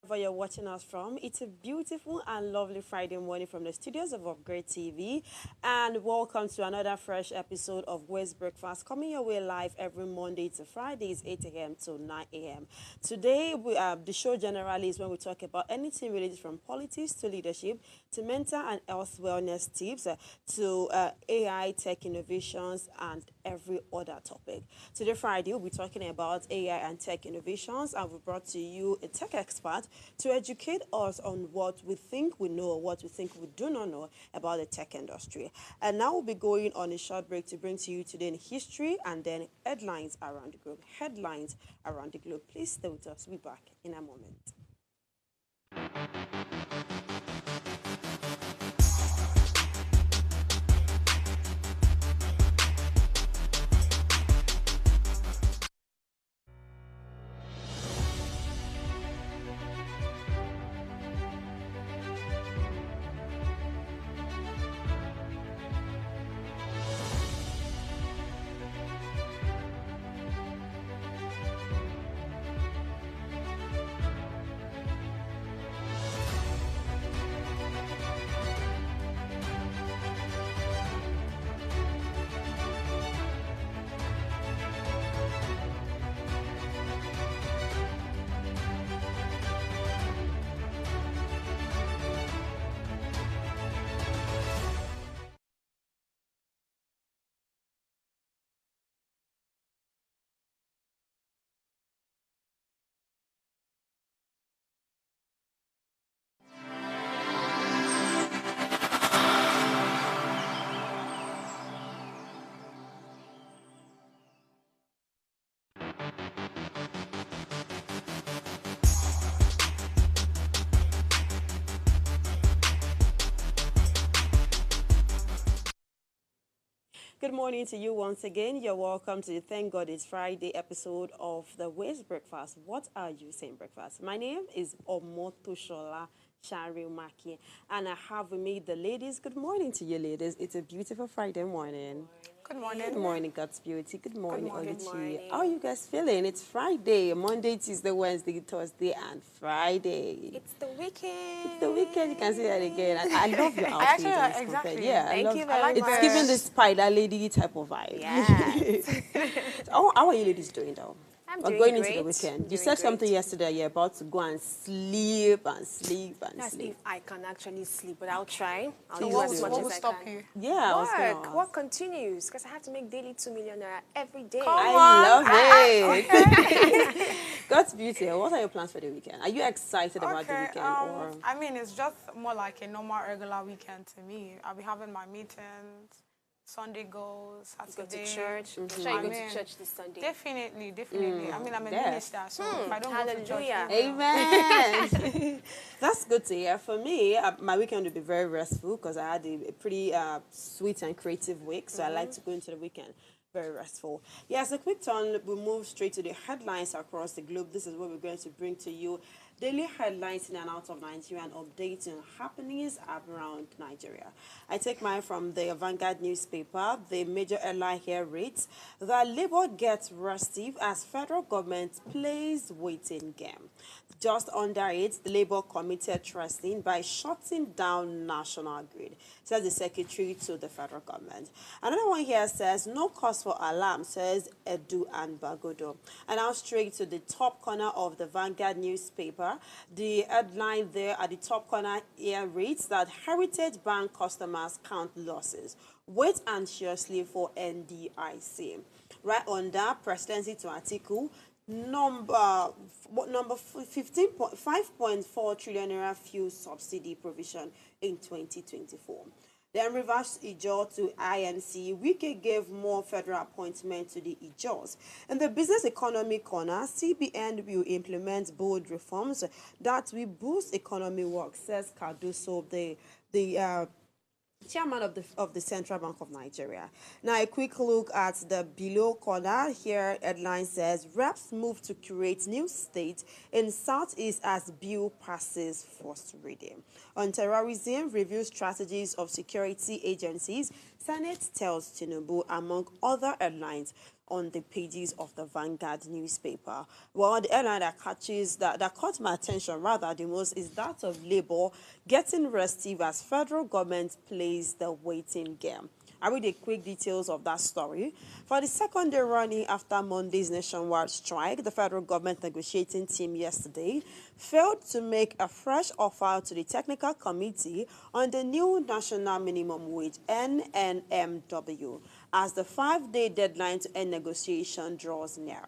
Wherever you're watching us from, it's a beautiful and lovely Friday morning from the studios of Upgrade TV. And welcome to another fresh episode of West Breakfast, coming your way live every Monday to Fridays, 8 a.m. to 9 a.m. Today, the show generally is when we talk about anything related from politics to leadership to mental and health wellness tips to AI, tech innovations, and every other topic. Today, Friday, we'll be talking about AI and tech innovations, and we brought to you a tech expert to educate us on what we think we know or what we think we do not know about the tech industry. And now we'll be going on a short break to bring to you today in history and then headlines around the globe. Headlines around the globe. Please stay with us. We'll be back in a moment. Good morning to you once again. You're welcome to the Thank God It's Friday episode of the Ways Breakfast. What are you saying breakfast? My name is Omotoshola Sharimaki, and I have with me the ladies. Good morning to you, ladies. It's a beautiful Friday morning. Good morning. Good morning, God's beauty. Good morning, morning. Oluchi. How are you guys feeling? It's Friday, Monday, Tuesday, Wednesday, Thursday, and Friday. It's the weekend. It's the weekend. You can say that again. I love your outfit. Actually, and it's exactly. compared. Yeah, Thank you very It's much. giving the spider lady type of vibe. Yes. How are you ladies doing though? I'm We're doing going great. into the weekend. You Doing said something great. yesterday. You're about to go and sleep and sleep and That's sleep. if I can actually sleep, but I'll try. I'll Please do do. as much What as will I stop can. you? Yeah, I was gonna Work. ask. Work continues because I have to make daily 2 million naira every day. Come I on. love it. God's beauty. What are your plans for the weekend? Are you excited about the Okay, weekend or? I mean, it's just more like a normal, regular weekend to me. I'll be having my meetings, Sunday goes, Go Saturday. to church. I'm sure I you go mean, to church this Sunday. Definitely. I mean, I'm a Yes. minister, so if I don't go to church, Hallelujah. Amen. That's good to hear. For me, my weekend will be very restful because I had a pretty sweet and creative week. So I like to go into the weekend very restful. Yes, a quick turn. We move straight to the headlines across the globe. This is what we're going to bring to you. Daily headlines in and out of Nigeria and updates on happenings around Nigeria. I take mine from the Vanguard newspaper. The major headline here reads that Labour gets restive as federal government plays waiting game. Just under it, the Labour committed trusting by shutting down national grid, says the secretary to the federal government. Another one here says, no cause for alarm, says Edu and Bagodo. And now straight to the top corner of the Vanguard newspaper. The headline there at the top corner here reads that Heritage Bank customers count losses. Wait anxiously for NDIC. Right under presidency to article, number 5.4 trillion naira fuel subsidy provision in 2024. Then reverse Ijaw to INC. Wike gave more federal appointment to the Ijaws. In the business economy corner, CBN will implement bold reforms that will boost economy work, says Cardoso, the chairman of the Central Bank of Nigeria. Now, a quick look at the below corner. Here, headline says, reps move to create new state in Southeast as bill passes first reading. On terrorism, review strategies of security agencies. Senate tells Tinubu, among other headlines. on the pages of the Vanguard newspaper. Well, the headline that caught my attention rather the most is that of Labour getting restive as federal government plays the waiting game. I read the quick details of that story. For the second day running after Monday's nationwide strike, the federal government negotiating team yesterday failed to make a fresh offer to the technical committee on the new national minimum wage, NNMW, as the 5-day deadline to end negotiation draws near.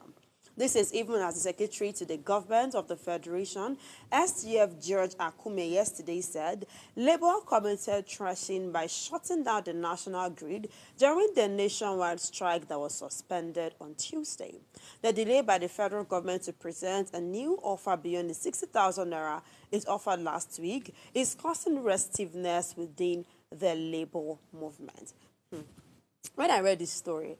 This is even as the Secretary to the Government of the Federation, SGF George Akume, yesterday said Labour committed trashing by shutting down the national grid during the nationwide strike that was suspended on Tuesday. The delay by the federal government to present a new offer beyond the 60,000 naira it offered last week is causing restiveness within the Labour movement. When I read this story,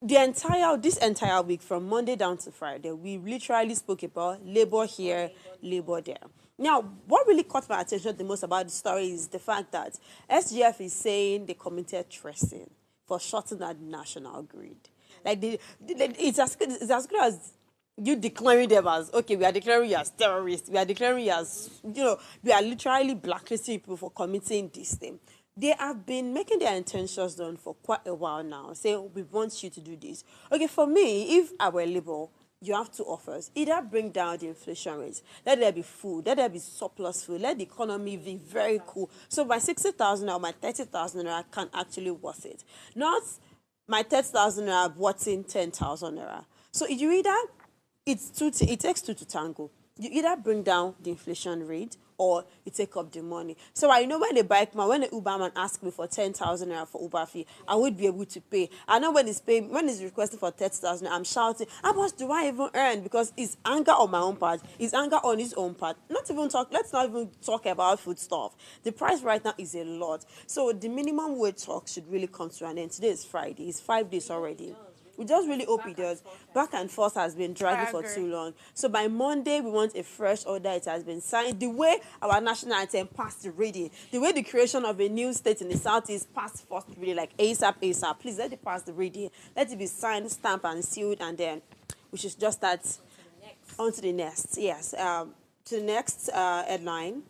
this entire week from Monday down to Friday, we literally spoke about Labour here, Labour there. Now, what really caught my attention the most about the story is the fact that SGF is saying they committed treason for shutting down the national grid. Like it's as good as you declaring them as, okay, we are declaring you as terrorists, we are declaring you as, we are literally blacklisting people for committing this thing. They have been making their intentions known for quite a while now, saying, we want you to do this. Okay, for me, if I were Labour, you have two offers. Either bring down the inflation rates, let there be food, let there be surplus food, let the economy be very cool. So my 60,000 or my 30,000 naira can actually worth it. Not my 30,000 naira worth 10,000 naira. So you either, it takes two to tango. You either bring down the inflation rate or you take up the money. So I know when the Uberman asks me for 10,000 naira for Uber fee, I would be able to pay. I know when he's requesting for 30,000, I'm shouting, how much do I even earn? Because it's anger on my own part, it's anger on his own part. Let's not even talk about food stuff. The price right now is a lot. So the minimum wage talk should really come to an end. Today is Friday, it's 5 days already. We just really hope it does. Back and forth has been dragging for too long. So by Monday, we want a fresh order. It has been signed. The way our national anthem passed the reading, the way the creation of a new state in the southeast passed first reading, like ASAP. Please let it pass the reading. Let it be signed, stamped, and sealed, and then we should just start on to the next. Yes, to the next headline.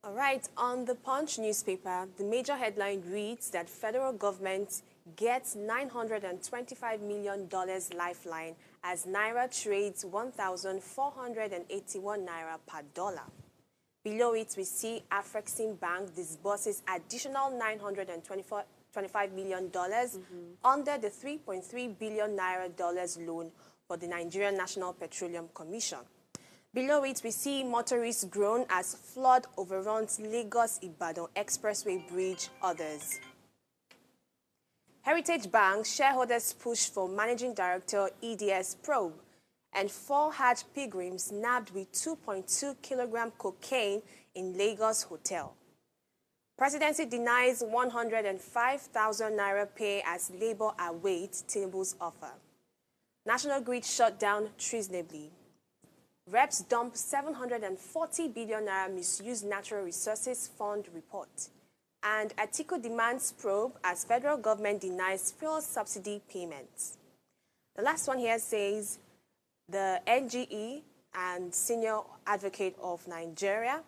All right, on the Punch newspaper, the major headline reads that federal government gets $925 million lifeline as Naira trades 1,481 Naira per dollar. Below it, we see Afrexim Bank disburses additional $925 million under the 3.3 billion Naira loan for the Nigerian National Petroleum Commission. Below it, we see motorists groan as flood overruns Lagos-Ibadan Expressway Bridge, others. Heritage Bank shareholders push for Managing Director EDS probe, and 4 Hajj pilgrims nabbed with 2.2 kilogram cocaine in Lagos hotel. Presidency denies 105,000 naira pay as Labour awaits Tinubu's offer. National Grid shut down treasonably. Reps dump 740 billion naira misuse natural resources fund report. And Atiku demands probe as federal government denies fuel subsidy payments. The last one here says the NGE and Senior Advocate of Nigeria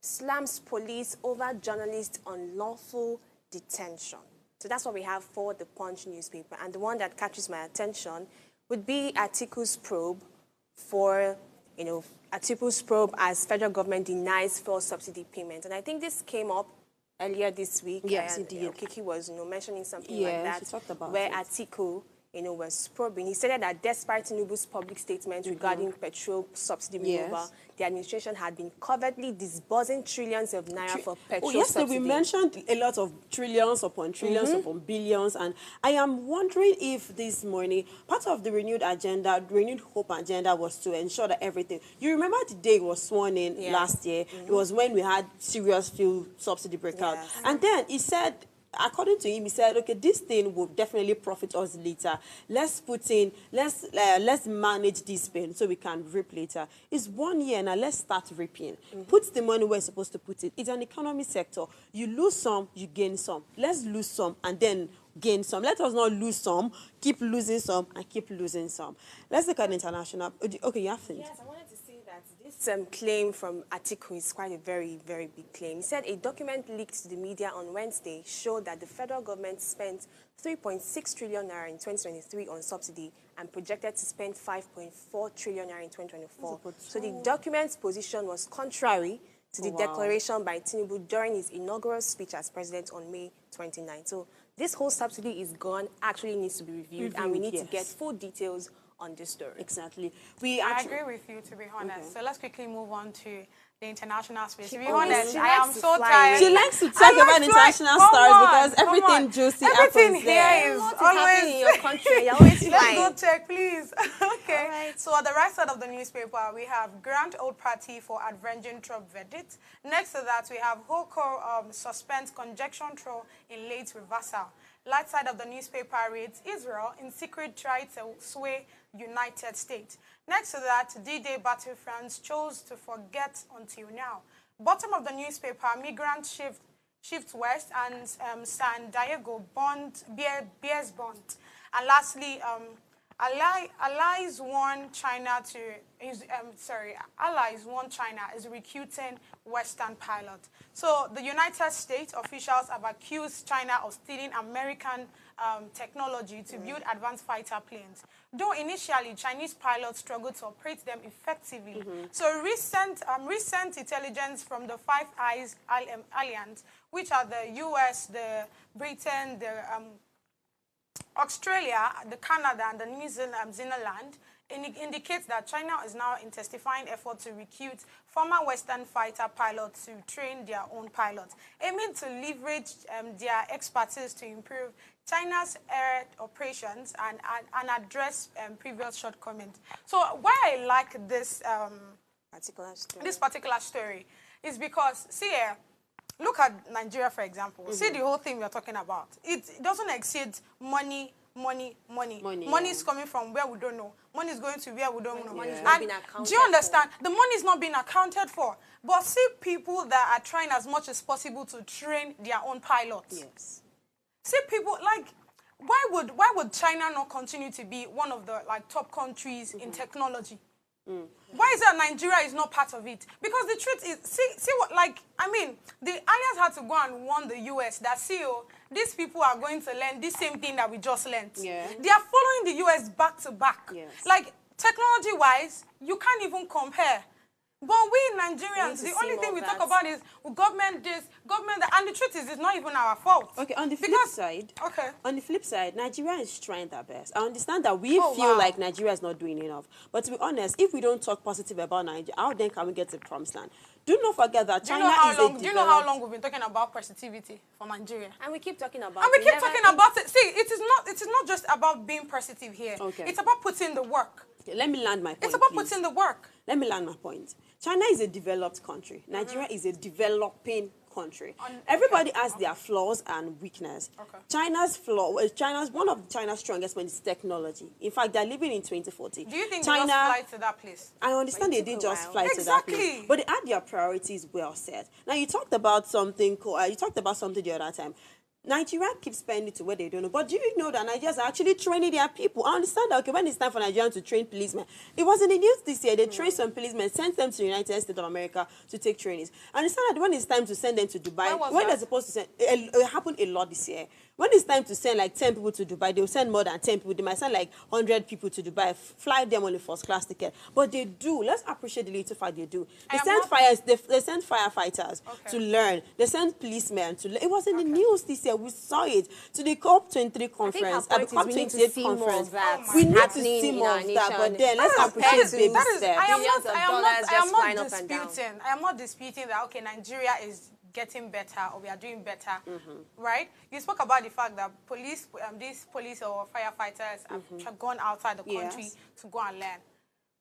slams police over journalists' unlawful detention. So that's what we have for the Punch newspaper. And the one that catches my attention would be Atiku's probe for, Atiku's probe as federal government denies fuel subsidy payments. And I think this came up earlier this week. Yes, indeed. Kiki was mentioning something like that, she talked about where it. Atiku was probing. He said that despite Tinubu's public statement regarding petrol subsidy removal, the administration had been covertly disbursing trillions of naira for petrol Yes, subsidy. we mentioned a lot of trillions upon trillions upon billions, and I am wondering if this morning part of the renewed hope agenda was to ensure that everything. You remember the day it was sworn in last year? It was when we had serious fuel subsidy breakout, and then he said, according to him, he said, okay, this thing will definitely profit us later. Let's manage this pain so we can reap later. It's 1 year now. Let's start reaping. Put the money where you're supposed to put it. It's an economy sector. You lose some, you gain some. Let's lose some and then gain some. Let us not lose some, keep losing some, and keep losing some. Let's look at international. Okay, you have things. Yes, I wanted to say that this claim from Atiku is quite a very, very big claim. He said a document leaked to the media on Wednesday showed that the federal government spent 3.6 trillion naira in 2023 on subsidy and projected to spend 5.4 trillion naira in 2024. So the document's position was contrary to the declaration by Tinubu during his inaugural speech as president on May 29. So this whole subsidy is gone, actually needs to be reviewed and we need to get full details on this story. Exactly. I agree with you, to be honest. Okay. So let's quickly move on to the international space. To be honest, I am so tired. She likes to talk about international stars because everything juicy everything happens here there. is always in your country. You're always flying. Let's go check, please. Okay. Right. So on the right side of the newspaper, we have Grand Old Party for avenging Trump verdict. Next to that, we have Hoko suspends conjecture trial in late reversal. Light side of the newspaper reads, Israel in secret tried to sway United States. Next to that, D-Day battlefronts chose to forget until now. Bottom of the newspaper, migrants shift west and San Diego bears bond. And lastly, allies warn China is recruiting Western pilots. So the United States officials have accused China of stealing American technology to build advanced fighter planes. Though initially Chinese pilots struggled to operate them effectively. So recent intelligence from the Five Eyes Alliance, which are the US, the Britain, the Australia, the Canada, and the New Zealand, indicates that China is now intensifying efforts to recruit former Western fighter pilots to train their own pilots, aiming to leverage their expertise to improve China's air operations and address previous shortcomings. So why I like this particular story is because, see here, look at Nigeria, for example. See the whole thing we're talking about. It doesn't exceed money. Money is coming from where we don't know. Money is going to where we don't know. Money is not being accounted do you understand? The money is not being accounted for. But see people that are trying as much as possible to train their own pilots. Yes. See people like, why would China not continue to be one of the top countries in technology? Why is it that Nigeria is not part of it? Because the truth is, see what, the alliance had to go and warn the US that, these people are going to learn the same thing that we just learned. Yeah. They are following the US back to back. Yes. Technology-wise, you can't even compare. But we Nigerians, the only thing we talk about is government this, government that, and the truth is, it's not even our fault. Okay, on the flip side, Nigeria is trying their best. I understand that we feel like Nigeria is not doing enough. But to be honest, if we don't talk positive about Nigeria, how then can we get to the promised land? Do not forget that China Do you know how long we've been talking about positivity for Nigeria? And we keep talking about it. See, it is not just about being positive here. Okay. It's about putting the work. Okay, let me land my point. It's about putting the work. Let me land my point. China is a developed country. Nigeria is a developing country. Everybody has their flaws and weakness. Okay. One of China's strongest points is technology. In fact, they're living in 2040. Do you think they just fly to that place? I understand they did just fly to that place. But they had their priorities well set. Now, you talked about something the other time. Nigeria keeps spending to where they don't know. But do you know that Nigerians are actually training their people? I understand that, when it's time for Nigerians to train policemen, it was in the news this year. They trained some policemen, sent them to the United States of America to take trainings. I understand that when it's time to send them to Dubai, when they're supposed to send, it happened a lot this year. When it's time to send 10 people to Dubai, they'll send more than 10 people. They might send 100 people to Dubai, fly them on a first class ticket. But they do. Let's appreciate the little fight they do. They send firefighters to learn. They send policemen to learn. It was in the news this year. We saw it. To the COP23 conference, at the COP28 conference. We need to see more of that. But then let's appreciate baby steps. I am not disputing that, Nigeria is getting better or we are doing better, right? You spoke about the fact that these police or firefighters have gone outside the country to go and learn.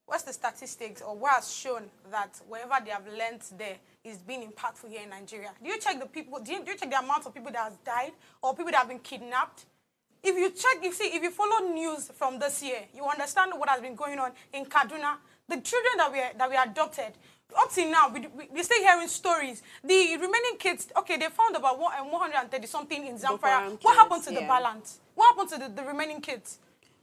What's the statistics or what has shown that wherever they have learned there is being impactful here in Nigeria? Do you check the people? Do you check the amount of people that have died or people that have been kidnapped? If you check, if you follow news from this year, you understand what has been going on in Kaduna. The children that we adopted, up till now, we're still hearing stories. The remaining kids, okay, they found about 130 something in Zamfara. What happened to the balance? What happened to the remaining kids?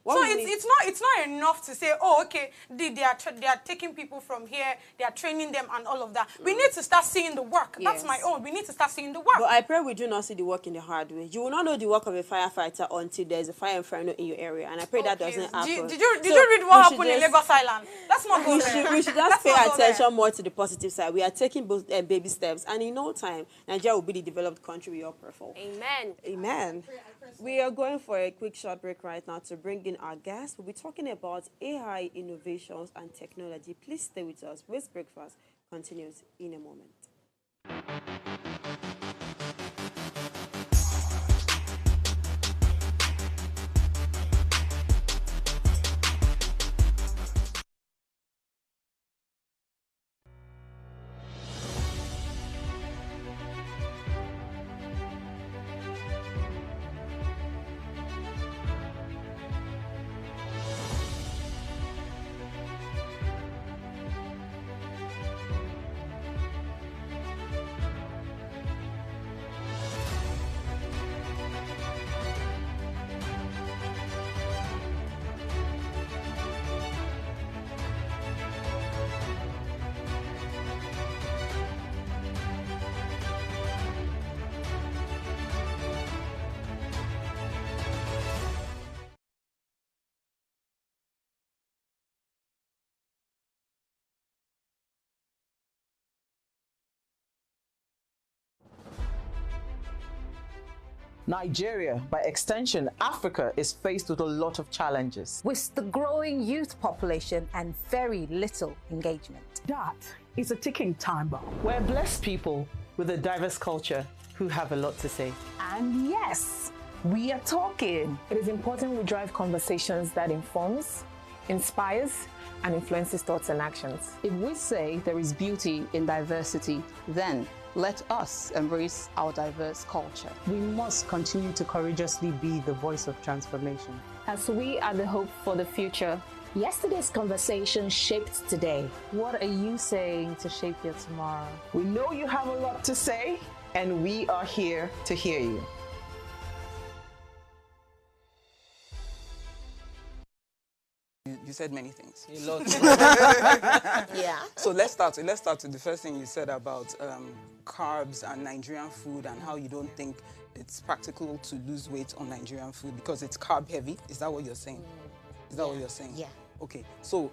So it's not enough to say, oh, okay, they are taking people from here, they are training them and all of that. We need to start seeing the work. Yes. That's my own. We need to start seeing the work. But I pray we do not see the work in the hard way. You will not know the work of a firefighter until there's a fire inferno in your area, and I pray that doesn't happen. Did you read what happened in Lagos Island? That's not good. We should just pay attention more to the positive side. We are taking both baby steps, and in no time, Nigeria will be the developed country we all pray for. Amen. Amen. We are going for a quick short break right now to bring in our guests. We'll be talking about AI innovations and technology. Please stay with us. Waste Breakfast continues in a moment. Nigeria, by extension, Africa, is faced with a lot of challenges. With the growing youth population and very little engagement. That is a ticking time bomb. We're blessed people with a diverse culture who have a lot to say. And yes, we are talking. It is important we drive conversations that informs, inspires, and influences thoughts and actions. If we say there is beauty in diversity, then let us embrace our diverse culture. We must continue to courageously be the voice of transformation. As we are the hope for the future. Yesterday's conversation shaped today. What are you saying to shape your tomorrow? We know you have a lot to say, and we are here to hear you. You said many things. A lot. Yeah. So let's start with the first thing you said about carbs and Nigerian food and how you don't think it's practical to lose weight on Nigerian food because it's carb heavy. Is that what you're saying? Is that what you're saying? Yeah. Okay. So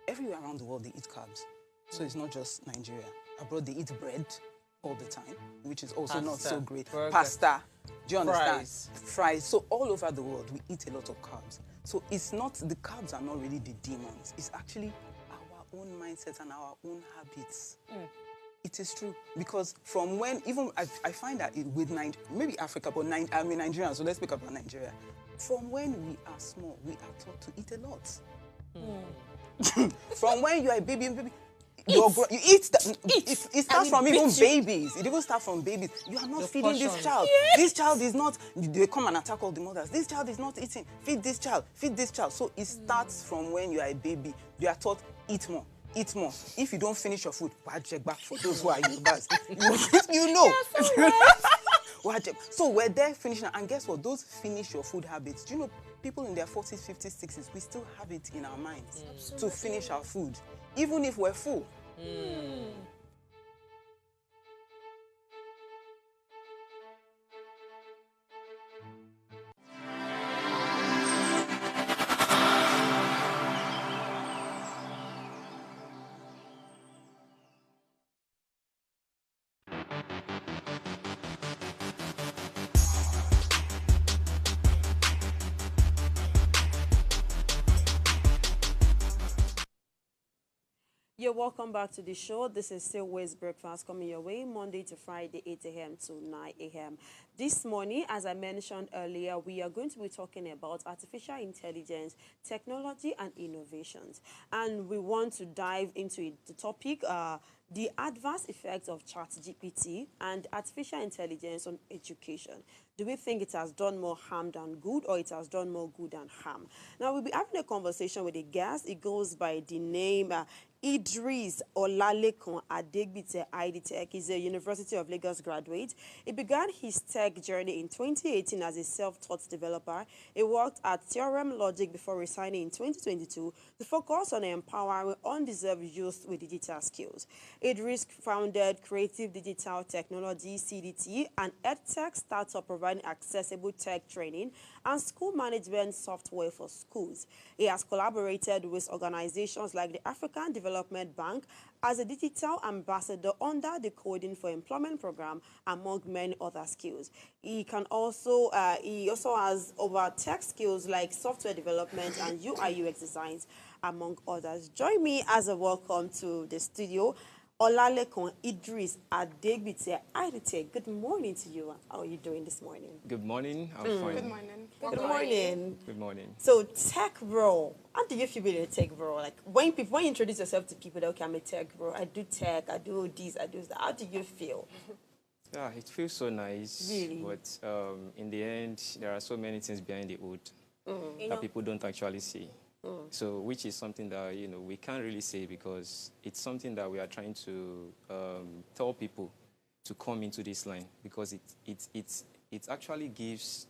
everywhere around the world they eat carbs. So it's not just Nigeria. Abroad they eat bread all the time, which is also not so great. Burger. Pasta. Do you understand? Fries. So all over the world we eat a lot of carbs. So it's not, the carbs are not really the demons. It's actually our own mindsets and our own habits. It is true. Because from when, even I find that with maybe Africa, but I mean Nigeria, so let's speak about Nigeria. From when we are small, we are taught to eat a lot. From when you are a baby, you eat. It starts from even babies. It even starts from babies. You are not feeding this child. Yes. This child is not. They come and attack all the mothers. This child is not eating. Feed this child. Feed this child. So it starts from when you are a baby. You are taught eat more. Eat more. If you don't finish your food, check back for those who are Yorubas. You know. So we're there finishing, and guess what? Those finish your food habits. Do you know people in their 40s, 50s, 60s, we still have it in our minds to finish our food, even if we're full. You're welcome back to the show. This is still Waste Breakfast coming your way Monday to Friday, 8 a.m. to 9 a.m. This morning, as I mentioned earlier, we are going to be talking about artificial intelligence, technology, and innovations. And we want to dive into the topic the adverse effects of ChatGPT and artificial intelligence on education. Do we think it has done more harm than good, or it has done more good than harm? Now, we'll be having a conversation with a guest. It goes by the name Idris Olalekun Adegbite IDTech. He's a University of Lagos graduate. He began his tech journey in 2018 as a self-taught developer. He worked at Theorem Logic before resigning in 2022 to focus on empowering undeserved youth with digital skills. Idris founded Creative Digital Technology, CDT, an edtech startup providing accessible tech training and school management software for schools. He has collaborated with organizations like the African Development Bank as a digital ambassador under the Coding for Employment program, among many other skills. He also has over tech skills like software development and UI UX designs, among others. Join me as a welcome to the studio, Olalekun Idris Adegbite IDTech. Good morning to you. How are you doing this morning? Good morning. I'm fine. Good morning. Good morning. Good morning. So, tech bro, how do you feel being a tech bro? Like when you introduce yourself to people, that okay, I'm a tech bro. I do tech. I do this. I do that. How do you feel? Yeah, it feels so nice. Really? But in the end, there are so many things behind the hood that people don't actually see. So, which is something that we can't really say, because it's something that we are trying to tell people to come into this line, because it actually gives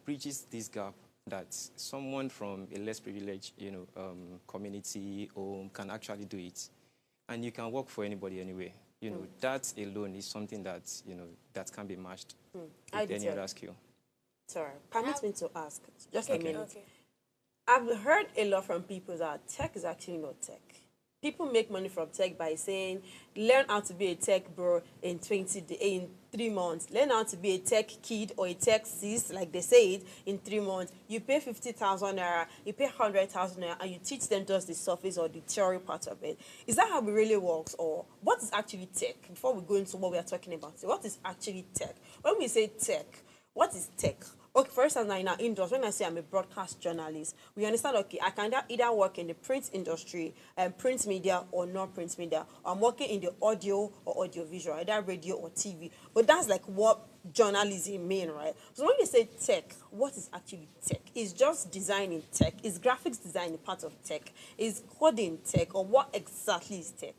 bridges this gap that someone from a less privileged community or can actually do it, and you can work for anybody anyway. That alone is something that that can be matched with any other skill. Sorry, permit me to ask just a minute. Okay. I've heard a lot from people that tech is actually not tech. People make money from tech by saying, learn how to be a tech bro in 3 months. Learn how to be a tech kid or a tech sis, like they say it, in 3 months. You pay 50,000 naira, you pay 100,000 naira, and you teach them just the surface or the theory part of it. Is that how it really works? Or what is actually tech? Before we go into what we are talking about, so what is actually tech? When we say tech, what is tech? Okay, for instance, now in our industry, when I say I'm a broadcast journalist, we understand, okay, I can either work in the print industry, print media or non-print media. I'm working in the audio or audiovisual, either radio or TV. But that's like what journalism mean, right? So when you say tech, what is actually tech? Is just design in tech? Is graphics design a part of tech? Is coding tech? Or what exactly is tech?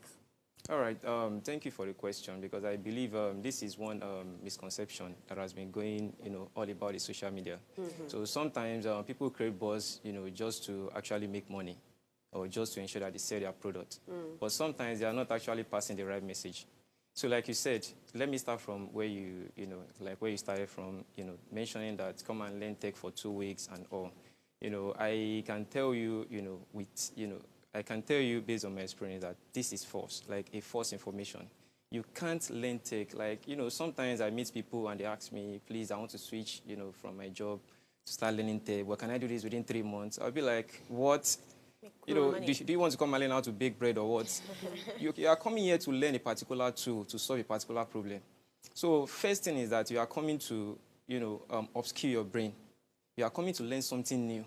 All right. Thank you for the question, because I believe this is one misconception that has been going, all about the social media. So sometimes people create buzz, just to actually make money, or just to ensure that they sell their product. But sometimes they are not actually passing the right message. So, like you said, let me start from where where you started from, mentioning that come and learn tech for 2 weeks and all. I can tell you, I can tell you based on my experience that this is false, like a false information. You can't learn tech. Like, sometimes I meet people and they ask me, please, I want to switch, from my job to start learning tech. Well, can I do this within 3 months? I'll be like, what? Do you want to come and learn how to bake bread or what? You are coming here to learn a particular tool to solve a particular problem. So first thing is that you are coming to, upskill your brain. You are coming to learn something new.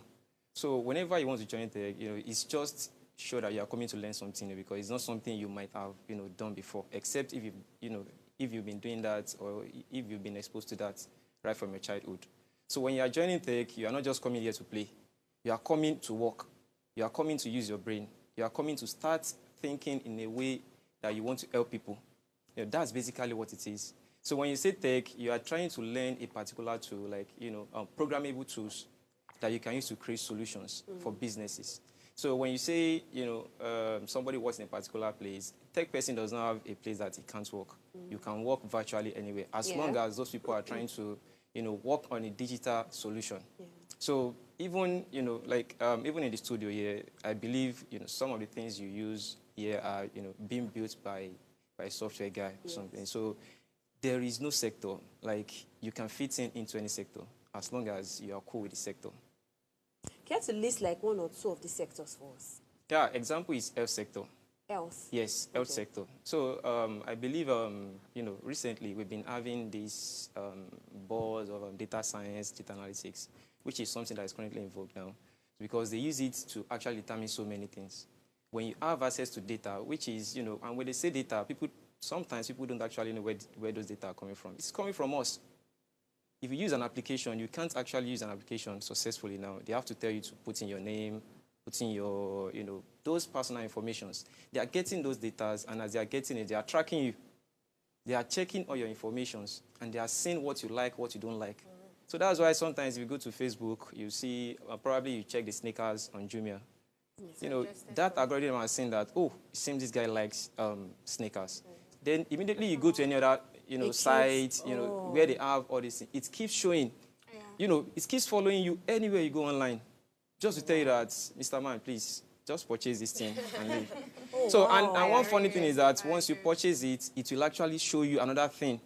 So whenever you want to join tech, it's just sure that you are coming to learn something new, because it's not something you might have done before, except if you've been doing that, or if you've been exposed to that right from your childhood. So when you are joining tech, you are not just coming here to play. You are coming to work. You are coming to use your brain. You are coming to start thinking in a way that you want to help people. That's basically what it is. So when you say tech, you are trying to learn a particular tool, like programmable tools that you can use to create solutions for businesses. So when you say, somebody works in a particular place, tech person does not have a place that it can't work. You can work virtually anywhere, as long as those people are trying to, work on a digital solution. So even, even in the studio here, I believe, some of the things you use here are, being built by a software guy or something. So there is no sector, like you can fit into any sector, as long as you are cool with the sector. Can you list like 1 or 2 of the sectors for us? Yeah, example is health sector. Health? Yes, health sector. So I believe, recently we've been having this buzz of data science, data analytics, which is something that is currently in vogue now, because they use it to actually determine so many things. when you have access to data, which is, and when they say data, sometimes people don't actually know where those data are coming from. It's coming from us. If you use an application, you can't actually use an application successfully now. They have to tell you to put in your name, put in your, those personal informations. They are getting those data, and as they are getting it, they are tracking you. They are checking all your informations, and they are seeing what you like, what you don't like. So that's why sometimes if you go to Facebook, you see, probably you check the sneakers on Jumia. That algorithm has seen that, oh, it seems this guy likes sneakers. Then immediately you go to any other, site, where they have all this. It keeps showing, it keeps following you anywhere you go online. Just to tell you that, Mr. Man, please, just purchase this thing and leave. And one funny thing is that once you purchase it, it will actually show you another thing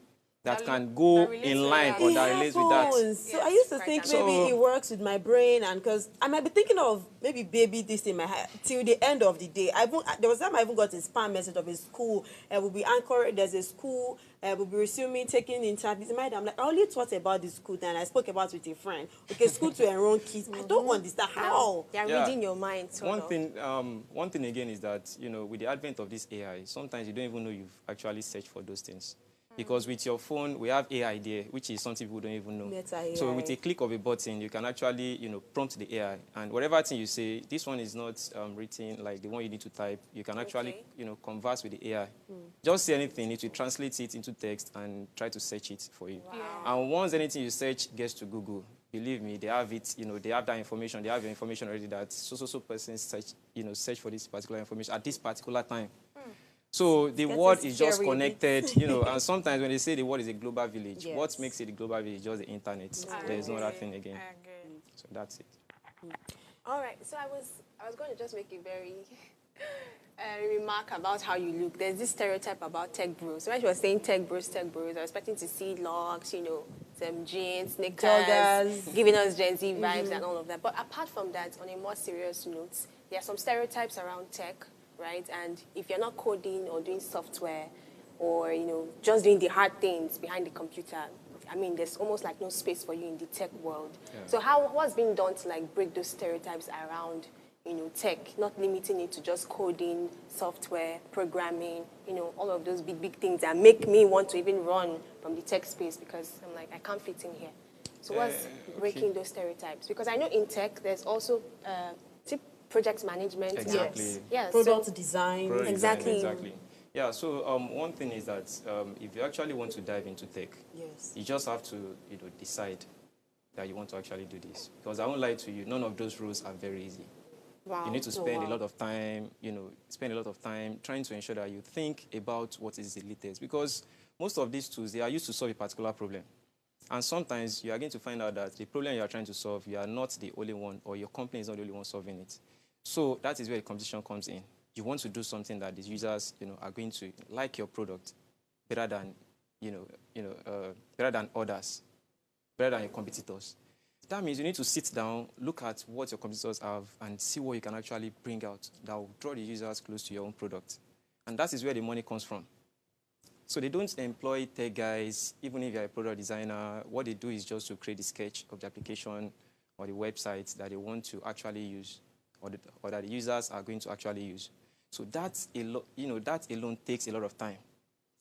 that can go in line or that relates with that. So I used to think maybe it works with my brain, and because I might be thinking of maybe baby this in my head till the end of the day. There was time I even got a spam message of a school, and we'll be anchored. There's a school, we'll be resuming, taking interviews. In my head, I'm like, I only thought about the school, then I spoke about it with a friend. Okay, school to enroll kids. I don't understand how. They're reading your mind. One thing again is that, with the advent of this AI, sometimes you don't even know you've actually searched for those things. Because with your phone, we have AI there, which is something people don't even know. So with a click of a button, you can actually, prompt the AI. And whatever thing you say, this one is not written like the one you need to type. You can actually, converse with the AI. Just say anything, it will translate it into text and try to search it for you. Wow. And once anything you search gets to Google, believe me, they have it, they have that information. They have your information already that so person search for this particular information at this particular time. So the world is just connected, and sometimes when they say the world is a global village, what makes it a global village is just the internet. There is no other thing again. So that's it. All right. So I was going to just make a very remark about how you look. There's this stereotype about tech bros. So when she was saying tech bros, I was expecting to see locks, some jeans, sneakers, giving us Gen Z vibes and all of that. But apart from that, on a more serious note, there are some stereotypes around tech. Right? And if you're not coding or doing software or, just doing the hard things behind the computer, I mean, there's almost like no space for you in the tech world. Yeah. So what's being done to like break those stereotypes around, tech, not limiting it to just coding, software, programming, all of those big things that make me want to even run from the tech space because I'm like, I can't fit in here. So what's breaking those stereotypes? Because I know in tech, there's also project management. Exactly. Yes. Product design. Exactly. Yeah, so one thing is that if you actually want to dive into tech, you just have to decide that you want to actually do this. Because I won't lie to you, none of those roles are very easy. Wow. You need to spend a lot of time, trying to ensure that you think about what is the latest. Because most of these tools, they are used to solve a particular problem. And sometimes you are going to find out that the problem you are trying to solve, you are not the only one, or your company is not the only one solving it. So that is where the competition comes in. You want to do something that the users, are going to like your product better than, better than others, better than your competitors. That means you need to sit down, look at what your competitors have, and see what you can actually bring out that will draw the users close to your own product. And that is where the money comes from. So they don't employ tech guys, even if you're a product designer. What they do is just to create the sketch of the application or the website that they want to actually use, or that the users are going to actually use. So that alone takes a lot of time.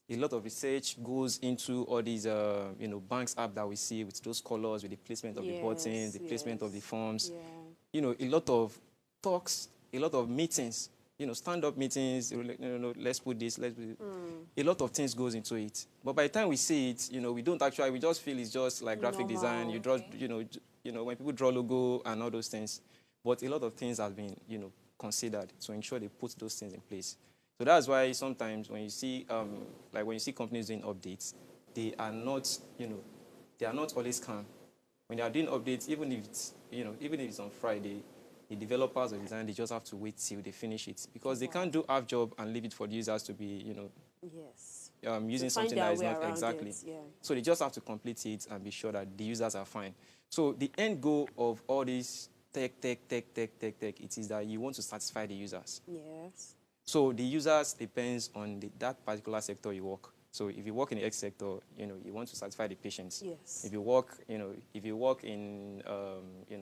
A lot of research goes into all these, banks app that we see with those colors, with the placement of the buttons, the placement of the forms. Yeah. A lot of talks, a lot of meetings, stand-up meetings, let's put this, let's put it. A lot of things goes into it. But by the time we see it, we don't actually, we just feel it's just like graphic design. You draw, when people draw logo and all those things. But a lot of things have been, considered to ensure they put those things in place. So that's why sometimes when you see, when you see companies doing updates, they are not, they are not always calm. When they are doing updates, even if it's on Friday, the developers or design, they just have to wait till they finish it because they can't do half job and leave it for the users to be, using something that is not exactly. So they just have to complete it and be sure that the users are fine. So the end goal of all this tech, it is that you want to satisfy the users. Yes. So the users depends on that particular sector you work. So if you work in the health sector, you want to satisfy the patients. Yes. If you work, if you work in, if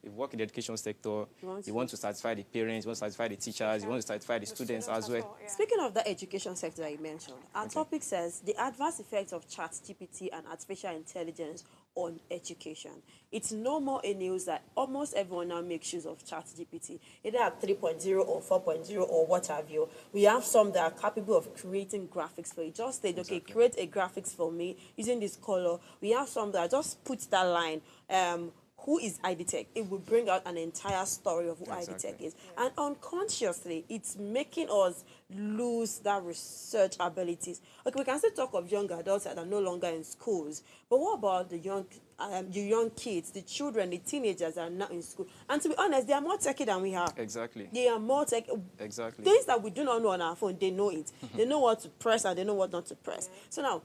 you work in the education sector, you want to satisfy the parents, you want to satisfy the teachers, you want to satisfy the students as well. Yeah. Speaking of the education sector that you mentioned, our topic says the adverse effects of GPT and artificial intelligence on education. It's no more a news that almost everyone now makes use of GPT, either at 3.0 or 4.0 or what have you. We have some that are capable of creating graphics for you. Just say, okay, create a graphics for me using this color. We have some that just put that line, who is IDTech? It will bring out an entire story of who IDTech is. Yeah. And unconsciously, it's making us lose that research abilities. Okay, we can still talk of young adults that are no longer in schools, but what about the young kids, the children, the teenagers that are not in school? And to be honest, they are more techy than we are. Exactly. They are more tech. Exactly. Things that we do not know on our phone, they know it. They know what to press and they know what not to press. So now,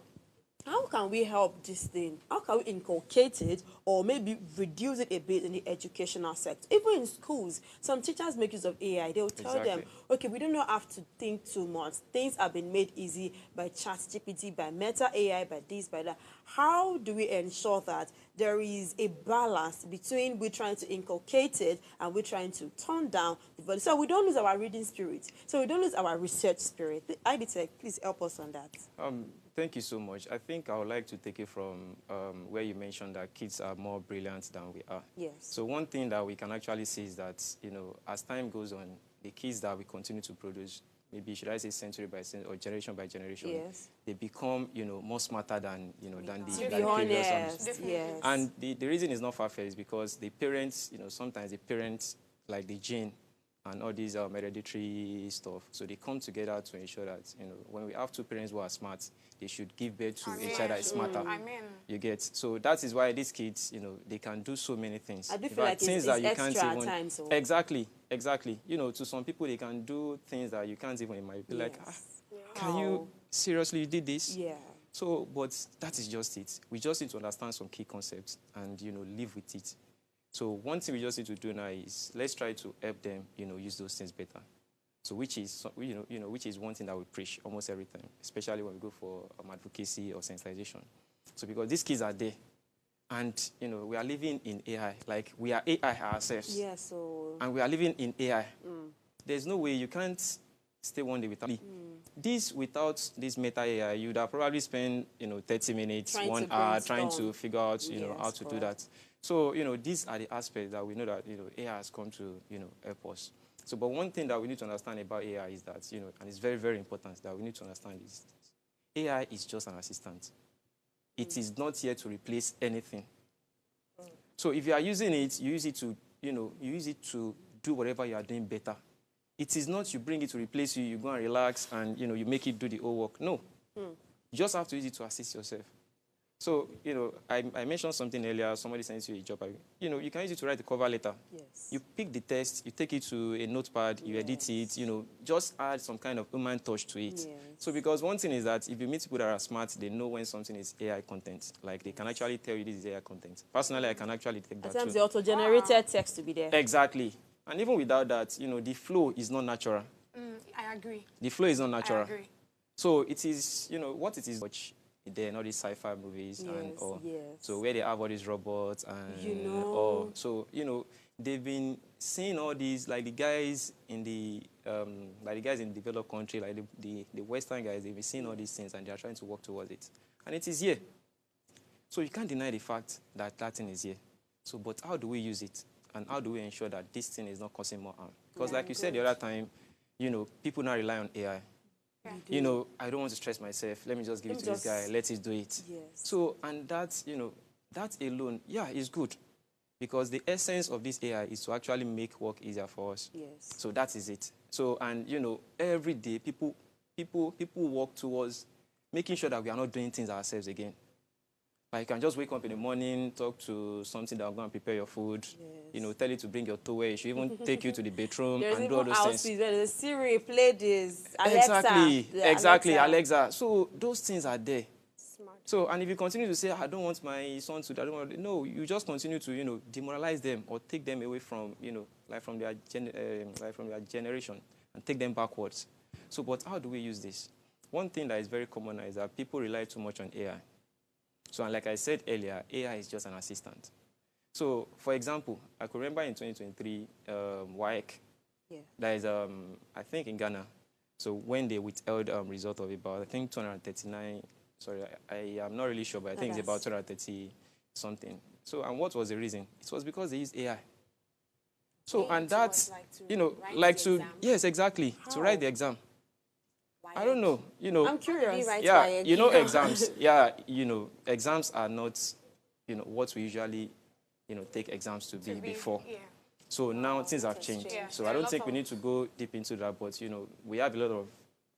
how can we help this thing? How can we inculcate it or maybe reduce it a bit in the educational sector? Even in schools, some teachers make use of AI. They'll tell them, okay, we do not have to think too much. Things have been made easy by ChatGPT, by Meta AI, by this, by that. How do we ensure that there is a balance between we trying to inculcate it and we're trying to tone down the volume, so we don't lose our reading spirit, so we don't lose our research spirit? IDTech, please help us on that. Thank you so much. I think I would like to take it from where you mentioned that kids are more brilliant than we are. Yes. So one thing that we can actually see is that, as time goes on, the kids that we continue to produce, maybe should I say century by century or generation by generation, yes, they become, more smarter than, than the to be previous ones. Yes. And the reason is not far-fetched is because the parents, sometimes the parents, like the gene, and all these hereditary stuff. So they come together to ensure that, when we have two parents who are smart, they should give birth to each other smarter. You get? So that is why these kids, they can do so many things. I do feel like things that you can't even... Time, so. Exactly. To some people, they can do things that you can't even imagine. Be like, can you seriously do this? Yeah. So, but that is just it. We just need to understand some key concepts and, live with it. So one thing we just need to do now is let's try to help them, use those things better. So which is, which is one thing that we preach almost every time, especially when we go for advocacy or sensitization. So because these kids are there, and we are living in AI, like we are AI ourselves. Yeah. So. And we are living in AI. There's no way you can't stay one day without this. Without this Meta AI, you would have probably spent 30 minutes, 1 hour trying to figure out how to do that. So, these are the aspects that we know that, AI has come to, help us. So, but one thing that we need to understand about AI is that, and it's very, very important that we need to understand is AI is just an assistant. It is not here to replace anything. So if you are using it, you use it to, you use it to do whatever you are doing better. It is not you bring it to replace you, you go and relax and, you make it do the whole work. No. You just have to use it to assist yourself. So, I mentioned something earlier, somebody sends you a job. You can use it to write a cover letter. Yes. You pick the text, you take it to a notepad, you edit it, just add some kind of human touch to it. Yes. So, because one thing is that if you meet people that are smart, they know when something is AI content. Like, they can actually tell you this is AI content. Personally, I can actually take that too. Sometimes the auto-generated text to be there. Exactly. And even without that, the flow is not natural. I agree. The flow is not natural. I agree. So, it is, what it is, there are all these sci-fi movies and all. Yes. So where they have all these robots and all. So, they've been seeing all these, like the guys in the developed country, like the Western guys, they've been seeing all these things and they're trying to work towards it. And it is here. So you can't deny the fact that that thing is here. So, but how do we use it? And how do we ensure that this thing is not causing more harm? Because like you said the other time, people now rely on AI. I don't want to stress myself. Let me just give it to this guy. Let it do it. Yes. So, and that, that alone, is good. Because the essence of this AI is to actually make work easier for us. Yes. So that is it. So, and, every day people work towards making sure that we are not doing things ourselves again. Like you can just wake up in the morning, talk to something that will go and prepare your food, tell you to bring your towel. It should even take you to the bedroom and do all those things. There's Siri, play this, Alexa. Exactly, Alexa. So those things are there. Smart. So, and if you continue to say, I don't want my son to, no, you just continue to, demoralize them or take them away from, from their generation and take them backwards. So, but how do we use this? one thing that is very common is that people rely too much on AI. So, and like I said earlier, AI is just an assistant. So, for example, I could remember in 2023, WAEC, that is, I think, in Ghana. So when they withheld result of about, I think, 239, sorry, I am not really sure, but I think it's about 230 something. So, and what was the reason? It was because they used AI. So, and that's, yes, exactly, to write the exam. I don't know, I'm curious. Yeah, exams, exams are not, what we usually, take exams to be before. Yeah. So now things have changed. Yeah. So I don't think we need to go deep into that, but, we have a lot of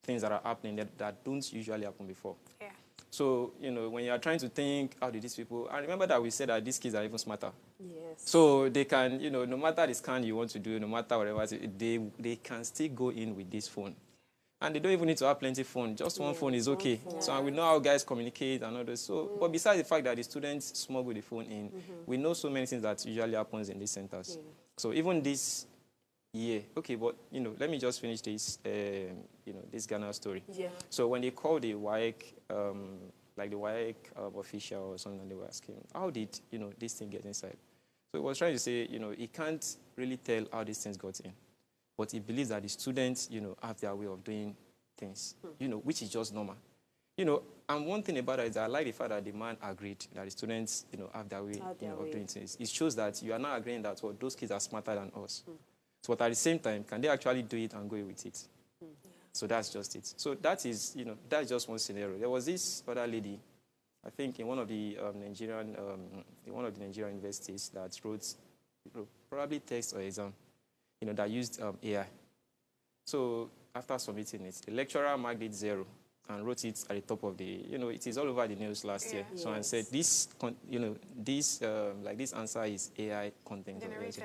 things that are happening that don't usually happen before. Yeah. So, when you are trying to think, how did these people, and remember that we said that these kids are even smarter. Yes. So they can, no matter the scan you want to do, no matter whatever, they can still go in with this phone. And they don't even need to have plenty of phone. Just one phone is okay. So and we know how guys communicate and all this. So, but besides the fact that the students smuggle the phone in, we know so many things that usually happens in these centers. Yeah. So even this year, okay, but, let me just finish this, this Ghana story. Yeah. So when they called the WAEC, like the WAEC official or something, they were asking, how did, this thing get inside? So he was trying to say, he can't really tell how these things got in. But he believes that the students, have their way of doing things, which is just normal. And one thing about it is I like the fact that the man agreed that the students, have their way, of doing things. It shows that you are not agreeing that those kids are smarter than us. So, but at the same time, can they actually do it and go with it? So that's just it. So that is, that's just one scenario. There was this other lady, I think in one of the Nigerian universities that wrote, probably text or exam, that used AI. So after submitting it, the lecturer marked it 0 and wrote it at the top of the, it is all over the news last year. Yes. So I said, this, this answer is AI content generated.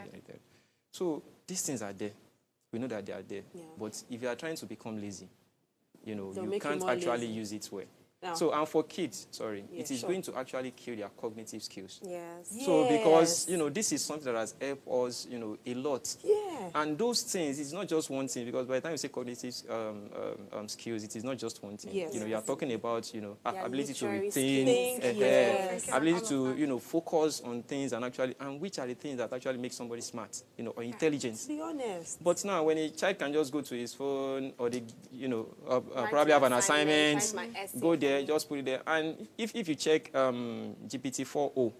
So these things are there. We know that they are there. Yeah. But if you are trying to become lazy, you can't actually use it well. No. So, and for kids, it is going to actually kill their cognitive skills. Yes. So, because, this is something that has helped us, a lot. Yeah. And those things, it's not just one thing, because by the time you say cognitive skills, it is not just one thing. Yes. You are talking about, ability to retain, ability to, focus on things and which are the things that actually make somebody smart, or intelligent. To be honest. But now, when a child can just go to his phone, or they, probably have an assignment, go there, just put it there. And if you check GPT 4.0,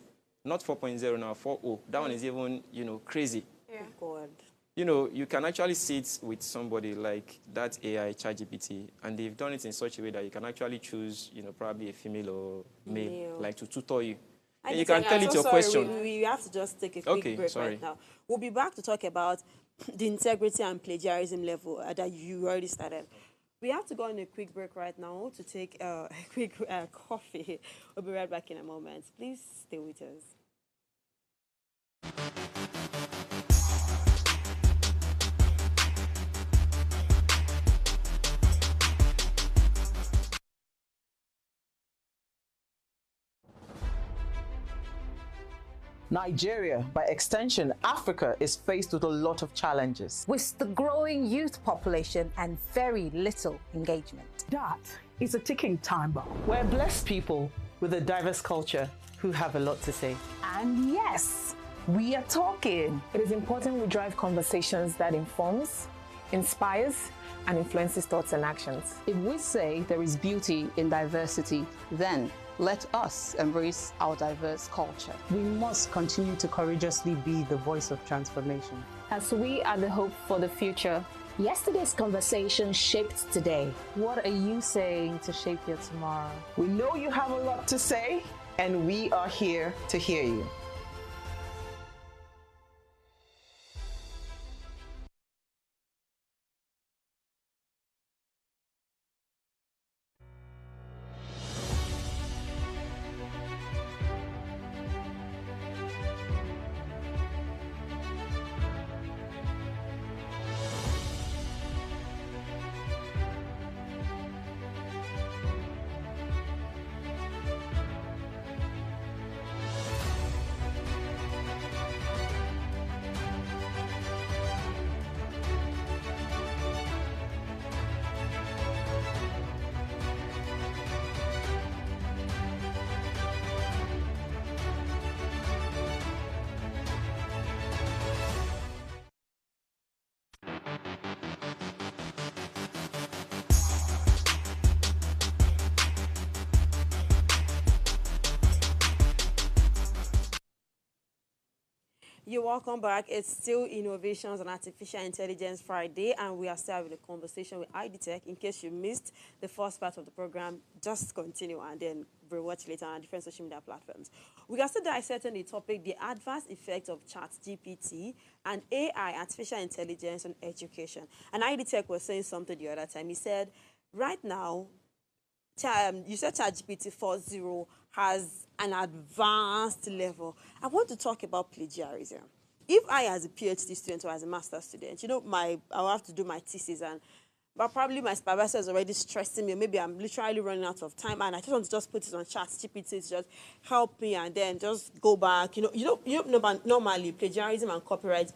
not 4.0 now, 4.0, that one is even, crazy. Yeah. God. You can actually sit with somebody like that AI ChatGPT, and they've done it in such a way that you can actually choose, probably a female or male, like to tutor you. And you can tell it your question. We have to just take a quick break right now. We'll be back to talk about the integrity and plagiarism level that you already started. We have to go on a quick break right now to take a quick coffee. We'll be right back in a moment. Please stay with us. Nigeria, by extension, Africa, is faced with a lot of challenges. With the growing youth population and very little engagement. That is a ticking time bomb. We're blessed people with a diverse culture who have a lot to say. And yes, we are talking. It is important we drive conversations that informs, inspires, and influences thoughts and actions. If we say there is beauty in diversity, then let us embrace our diverse culture. We must continue to courageously be the voice of transformation. As we are the hope for the future. Yesterday's conversation shaped today. What are you saying to shape your tomorrow? We know you have a lot to say, and we are here to hear you. You're welcome back. It's still Innovations and Artificial Intelligence Friday, and we are still having a conversation with ID Tech. In case you missed the first part of the program, just continue and then rewatch later on different social media platforms. We are still dissecting the topic, the adverse effects of GPT and AI, artificial intelligence, on education. And ID Tech was saying something the other time. He said, right now, you said ChatGPT 4.0 has an advanced level. I want to talk about plagiarism. If I, as a PhD student or as a master's student, I'll have to do my thesis, but probably my supervisor is already stressing me. Maybe I'm literally running out of time, and I just want to just put it on ChatGPT to just help me, and then just go back. Normally plagiarism and copyright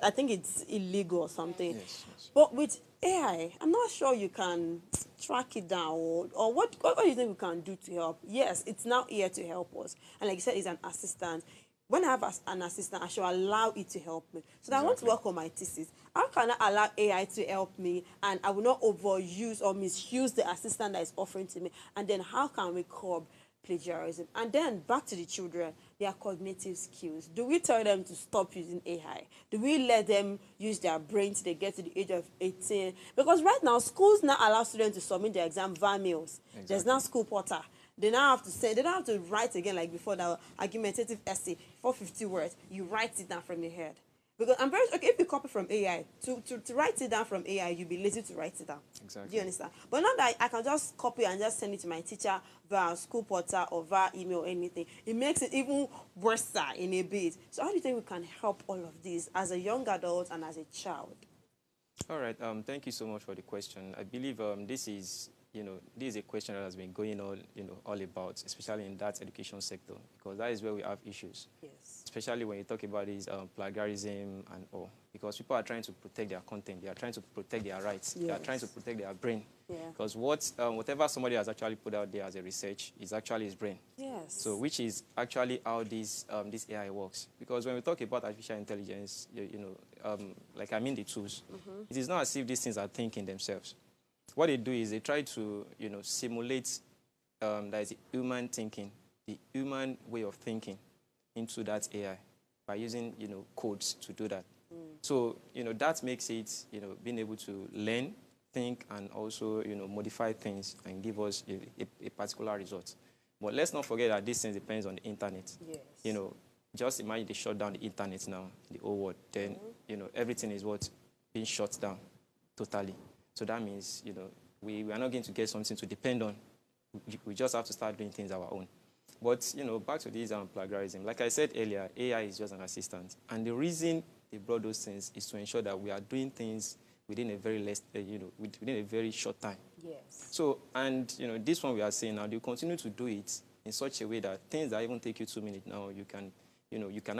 I think it's illegal or something. Yes. But with AI, I'm not sure you can track it down, or what do you think we can do to help? Yes, it's now here to help us. And like you said, it's an assistant. When I have an assistant, I should allow it to help me. So that I want to work on my thesis. How can I allow AI to help me, and I will not overuse or misuse the assistant that is offering to me? And then how can we curb plagiarism? And then back to the children, their cognitive skills. Do we tell them to stop using AI? Do we let them use their brain till they get to the age of 18? Because right now, schools now allow students to submit their exam via mails. Exactly. There's now school portal. They now have to say, they don't have to write again like before, that argumentative essay, 450 words. You write it down from your head. Because I'm very okay, if you copy from AI, to write it down from AI, you'll be lazy to write it down. Exactly. Do you understand? But not that I can just copy and just send it to my teacher via school portal or via email or anything. It makes it even worse in a bit. So how do you think we can help all of this as a young adult and as a child? All right. Thank you so much for the question. I believe this is a question that has been going on, all about, especially in that education sector, because that is where we have issues. Yes. Especially when you talk about this plagiarism and all, because people are trying to protect their content, they are trying to protect their rights, yes. They are trying to protect their brain. Yeah. Because whatever somebody has actually put out there as a research is actually his brain. Yes. So which is actually how this AI works. Because when we talk about artificial intelligence, the tools, it is not as if these things are thinking themselves. What they do is they try to, simulate that is human thinking, the human way of thinking into that AI by using, codes to do that. So, that makes it, being able to learn, think, and also, modify things and give us a particular result. But let's not forget that this thing depends on the internet. Yes. Just imagine they shut down the internet now, the whole world. Then, everything is being shut down totally. So that means, we are not going to get something to depend on. We just have to start doing things our own. But, back to this plagiarism. Like I said earlier, AI is just an assistant. And the reason they brought those things is to ensure that we are doing things within a very within a very short time. Yes. So, and, this one we are saying now, they continue to do it in such a way that things that even take you 2 minutes now, you can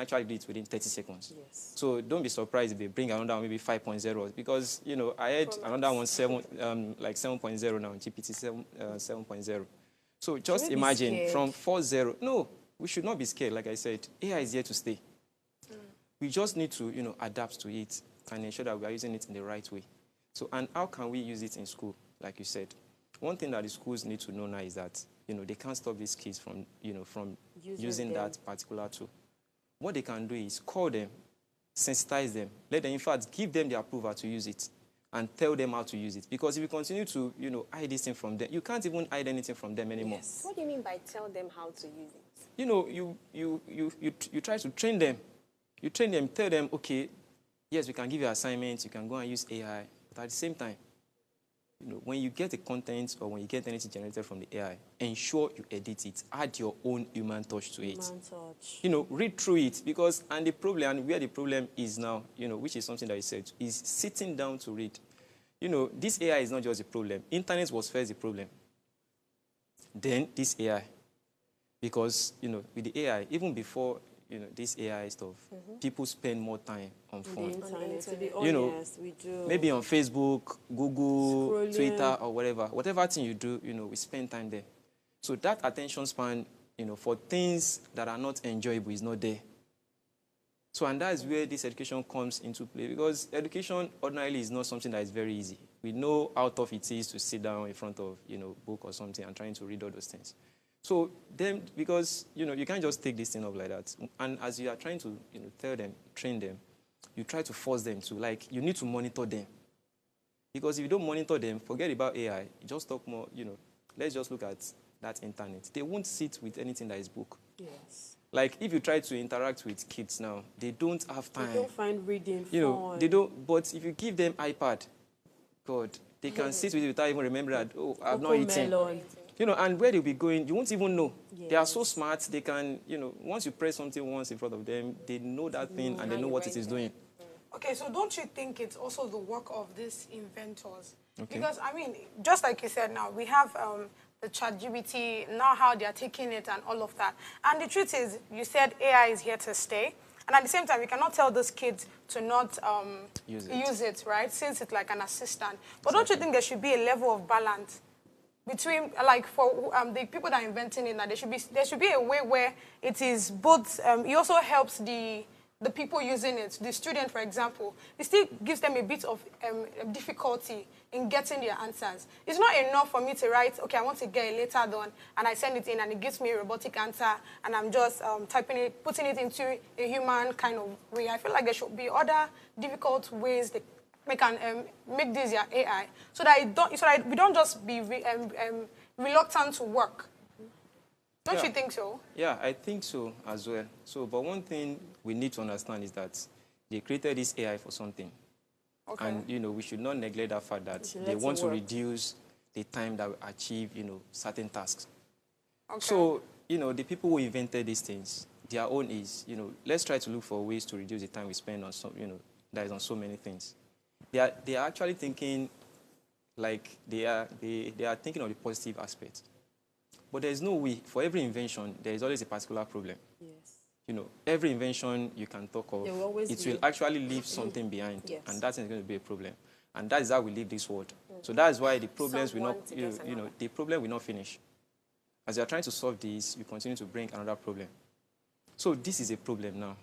actually do it within 30 seconds. Yes. So don't be surprised if they bring another maybe 5.0, because, I had another one 7.0 now, GPT 7.0. So just imagine from 4.0, no, we should not be scared. Like I said, AI is here to stay. We just need to, adapt to it and ensure that we are using it in the right way. So, and how can we use it in school? Like you said, one thing that the schools need to know now is that, they can't stop these kids from, from using that particular tool. What they can do is call them, sensitize them, let them, in fact, give them the approval to use it and tell them how to use it. Because if you continue to, hide this thing from them, you can't even hide anything from them anymore. Yes. What do you mean by tell them how to use it? You try to train them. You train them, tell them, okay, yes, we can give you assignments, you can go and use AI, but at the same time, when you get the content or when you get anything generated from the AI, ensure you edit it. Add your own human touch to it. Human touch. Read through it, because, and the problem, and where the problem is now, which is something that you said, is sitting down to read. This AI is not just a problem. Internet was first the problem. Then this AI. Because, with the AI, even before, this AI stuff, people spend more time on phone. To be honest, we do. Maybe on Facebook, Google, scrolling, Twitter, or whatever. Whatever thing you do, we spend time there. So that attention span, for things that are not enjoyable is not there. So, and that is where this education comes into play, because education ordinarily is not something that is very easy. We know how tough it is to sit down in front of, book or something and trying to read all those things. So then, because, you can't just take this thing up like that. And as you are trying to, tell them, train them, you try to force them to, like, you need to monitor them. Because if you don't monitor them, forget about AI. You just talk more, let's just look at that internet. They won't sit with anything that is book. Yes. Like, if you try to interact with kids now, they don't have time. They don't find reading fun. They don't, but if you give them iPad, God, they can sit with it without even remembering that, oh, I've not eaten. Melon. And where they'll be going, you won't even know. Yes. They are so smart, they can, once you press something once in front of them, they know that thing and they know what it is doing. Okay, so don't you think it's also the work of these inventors? Okay. Because, I mean, just like you said now, we have the ChatGPT, now how they are taking it and all of that. And the truth is, you said AI is here to stay. And at the same time, we cannot tell those kids to not use it, right? Since it's like an assistant. But don't you think there should be a level of balance between, like, for the people that are inventing it now, there should be a way where it is both, it also helps the people using it, the student, for example, it still gives them a bit of difficulty in getting their answers. It's not enough for me to write, okay, I want to get a letter done, and I send it in, and it gives me a robotic answer, and I'm just typing it, putting it into a human kind of way. I feel like there should be other difficult ways that we can make this your AI, so that we don't just be reluctant to work. Don't you think so? Yeah, I think so as well. So, but one thing we need to understand is that they created this AI for something. Okay. And, we should not neglect that fact that they want to reduce the time that we achieve, certain tasks. Okay. So, the people who invented these things, their own is, let's try to look for ways to reduce the time we spend on that is on so many things. They are actually thinking, like, they are thinking of the positive aspect. But there's no way, for every invention, there is always a particular problem. Yes. Every invention you can talk of, it will actually leave something behind. Yes. And that is going to be a problem. And that is how we leave this world. So that is why the problems will not, the problem will not finish. As you are trying to solve this, you continue to bring another problem. So this is a problem now.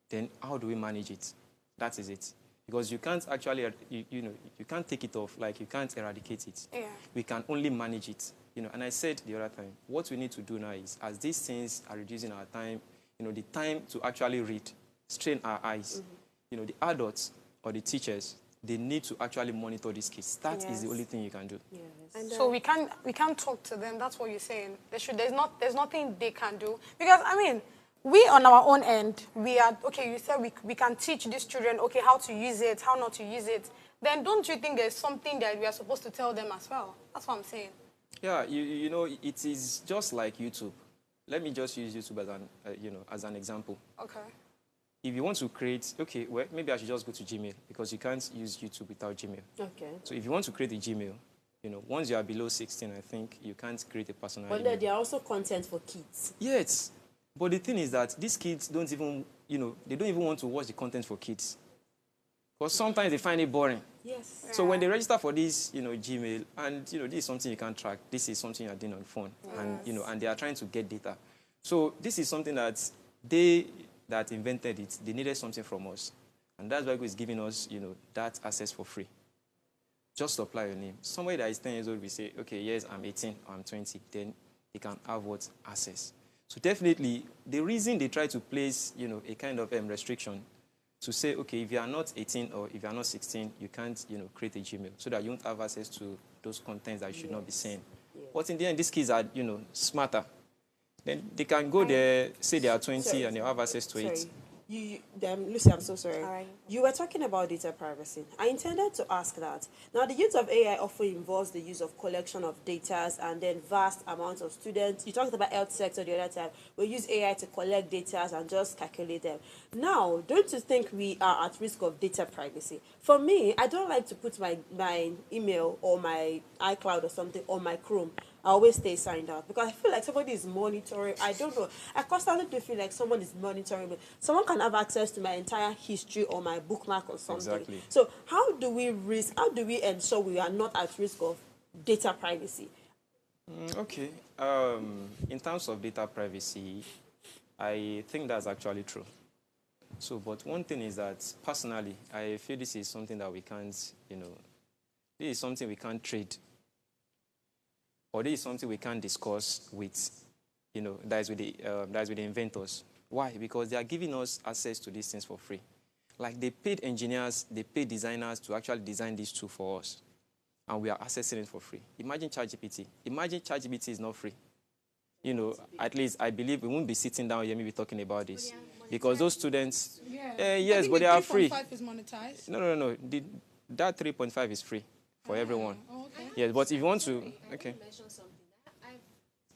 Then how do we manage it? That is it. Because you can't actually, you can't take it off, like you can't eradicate it. Yeah. We can only manage it. And I said the other time, what we need to do now is, as these things are reducing our time, the time to actually read, strain our eyes, the adults or the teachers, they need to actually monitor these kids. That is the only thing you can do. Yes. And, so we can't talk to them. That's what you're saying. There's nothing they can do. Because, I mean, we on our own end, we are, okay, you said we can teach these children, okay, how to use it, how not to use it. Then don't you think there's something that we are supposed to tell them as well? That's what I'm saying. Yeah, it is just like YouTube. Let me just use YouTube as an example. Okay. If you want to create, okay, well, maybe I should just go to Gmail, because you can't use YouTube without Gmail. Okay. So if you want to create a Gmail, once you are below 16, I think you can't create a personal email. But there are also content for kids. Yes. But the thing is that these kids don't even, they don't even want to watch the content for kids. Because sometimes they find it boring. Yes. So when they register for this, Gmail, and, this is something you can't track. This is something you're doing on phone. Yes. And, and they are trying to get data. So this is something that that invented it, they needed something from us. And that's why God is giving us, that access for free. Just apply your name. Somebody that is 10 years old will say, okay, yes, I'm 18 or I'm 20. Then they can have what? Access. So definitely, the reason they try to place, a kind of restriction to say, okay, if you are not 18 or if you are not 16, you can't, create a Gmail, so that you won't have access to those contents that you should not be seeing. Yes. But in the end, these kids are, smarter. Then they can go there, say they are 20, and they have access to it. Lucy, I'm so sorry. Right. You were talking about data privacy. I intended to ask that. Now, the use of AI often involves the use of collection of data and then vast amounts of students. You talked about health sector the other time. We use AI to collect data and just calculate them. Now, don't you think we are at risk of data privacy? For me, I don't like to put my email or my iCloud or something on my Chrome. I always stay signed out because I feel like somebody is monitoring. I don't know. I constantly do feel like someone is monitoring me. Someone can have access to my entire history or my bookmark or something. Exactly. So how do we ensure we are not at risk of data privacy? Okay. In terms of data privacy, I think that's actually true. So, but one thing is that personally, I feel this is something that we can't, this is something we can't trade. Or this is something we can't discuss with that is with the inventors. Why? Because they are giving us access to these things for free. Like they paid engineers, they paid designers to actually design this tool for us. And we are accessing it for free. Imagine ChatGPT. Imagine ChatGPT is not free. At least I believe we won't be sitting down here maybe talking about this. Because those students, yes, but they are free. 3.5 is monetized. No. That 3.5 is free for everyone. Okay. Yes, but if you want to, okay.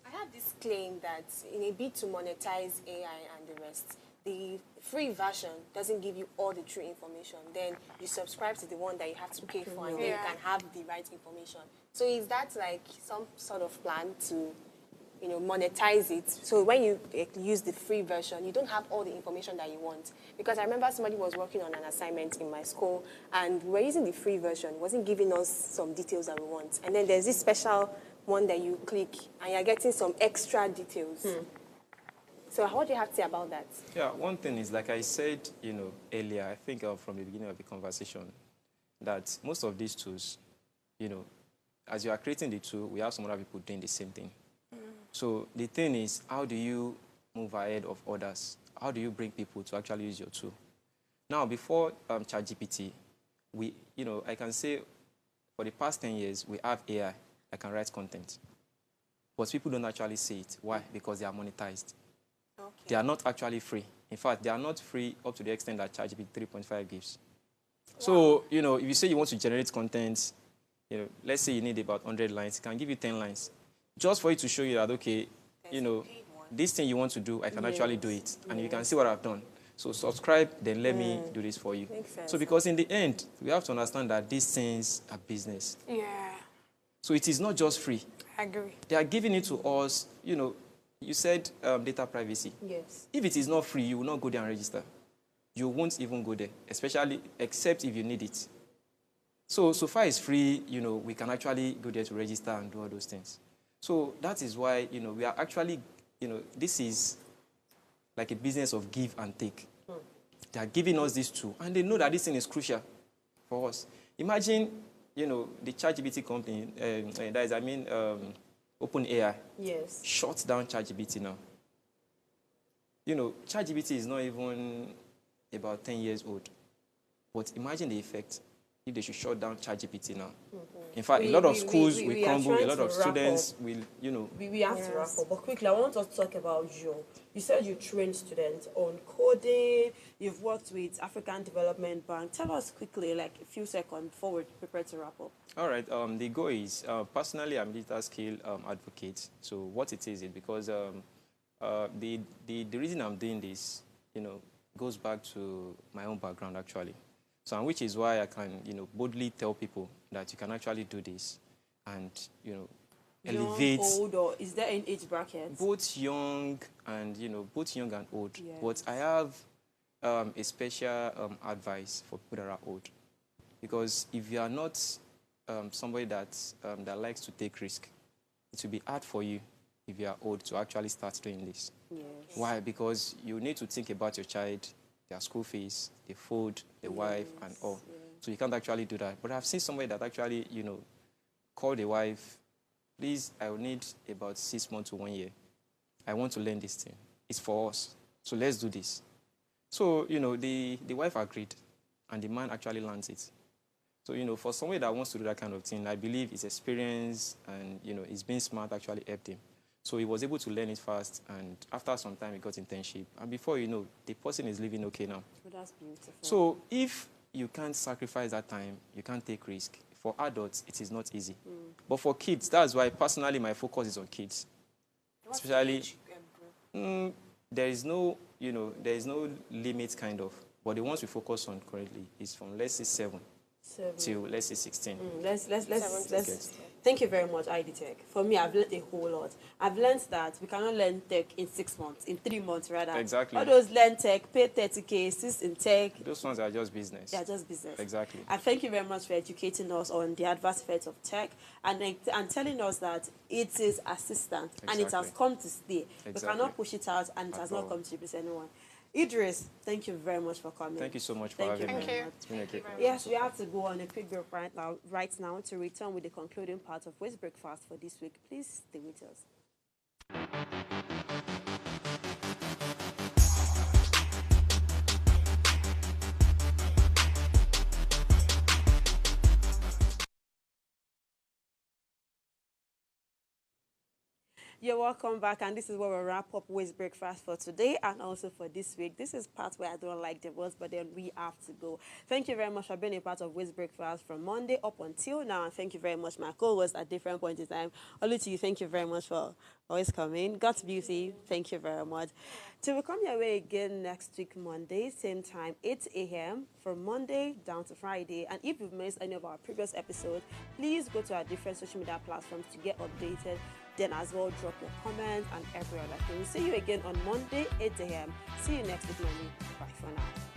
I have this claim that in a bid to monetize AI and the rest, the free version doesn't give you all the true information. Then you subscribe to the one that you have to pay for, and then you can have the right information. So is that like some sort of plan to, monetize it? So when you use the free version, you don't have all the information that you want. Because I remember somebody was working on an assignment in my school, and we were using the free version. It wasn't giving us some details that we want. And then there's this special one that you click, and you're getting some extra details. So what do you have to say about that? Yeah, one thing is, like I said, earlier, I think from the beginning of the conversation, that most of these tools, as you are creating the tool, we have some other people doing the same thing. So the thing is, how do you move ahead of others? How do you bring people to actually use your tool? Now, before ChatGPT, I can say for the past 10 years, we have AI that can write content. But people don't actually see it. Why? Because they are monetized. Okay. They are not actually free. In fact, they are not free up to the extent that ChatGPT 3.5 gives. Wow. So, if you say you want to generate content, let's say you need about 100 lines, it can give you 10 lines. Just for it to show you that, okay, this thing you want to do, I can actually do it. And you can see what I've done. So subscribe, then let me do this for you. Makes sense. So because in the end, we have to understand that these things are business. Yeah. So it is not just free. I agree. They are giving it to us, you said data privacy. Yes. If it is not free, you will not go there and register. You won't even go there, except if you need it. So far it's free, we can actually go there to register and do all those things. So that is why, we are actually, this is like a business of give and take. They are giving us this tool, and they know that this thing is crucial for us. Imagine, the ChatGPT company, OpenAI, yes, shuts down ChatGPT now. ChatGPT is not even about 10 years old. But imagine the effect if they should shut down ChatGPT now. In fact, a lot of schools will crumble, a lot of students will, We have to wrap up. But quickly, I want us to talk about you. You said you trained students on coding. You've worked with African Development Bank. Tell us quickly, like a few seconds before we're prepared to wrap up. All right. The goal is, personally, I'm a digital skill advocate. So what it is because the reason I'm doing this, goes back to my own background, actually. So, which is why I can, boldly tell people that you can actually do this and, elevate. Young, old, or is there an age bracket? Both young and, both young and old. Yes. But I have a special advice for people that are old. Because if you are not somebody that likes to take risk, it will be hard for you if you are old to actually start doing this. Yes. Why? Because you need to think about your child, their school fees, the food, the wife, and all. Yeah. So you can't actually do that. But I've seen somebody that actually, called the wife, please, I will need about 6 months to 1 year. I want to learn this thing. It's for us. So let's do this. So, the wife agreed, and the man actually learns it. So, for somebody that wants to do that kind of thing, I believe his experience and, his being smart actually helped him. So he was able to learn it fast, and after some time, he got internship. And before you know, the person is living okay now. Oh, that's beautiful. So if you can't sacrifice that time, you can't take risk. For adults, it is not easy. But for kids, that's why personally my focus is on kids. What's Especially, the age? there is no limit kind of. But the ones we focus on currently is from, let's say, 7 till, let's say, 16. Let's thank you very much, ID Tech. For me, I've learned a whole lot. I've learned that we cannot learn tech in 6 months, in 3 months rather. Exactly. All those learn tech, pay 30K, assist in tech. Those ones are just business. They are just business. Exactly. And thank you very much for educating us on the adverse effects of tech and telling us that it is assistant and it has come to stay. Exactly. We cannot push it out and it has not come to replace anyone. Idris, thank you very much for coming. Thank you so much for having me. Thank you. It's been a great Yes, we have to go on a quick break right now to return with the concluding part of Waste Breakfast for this week. Please stay with us. You're welcome back, and this is where we wrap up Waste Breakfast for today and also for this week. This is part where I don't like the words, but then we have to go. Thank you very much for being a part of Waste Breakfast from Monday up until now, and thank you very much, my co-hosts at different points in time. Oluchi, thank you very much for always coming. God's Beauty, thank you very much. Till we come your way again next week, Monday, same time, 8 a.m. from Monday down to Friday. And if you've missed any of our previous episodes, please go to our different social media platforms to get updated. Then as well, drop your comments and every other thing. We'll see you again on Monday, 8 a.m. See you next week, Monday. Bye for now.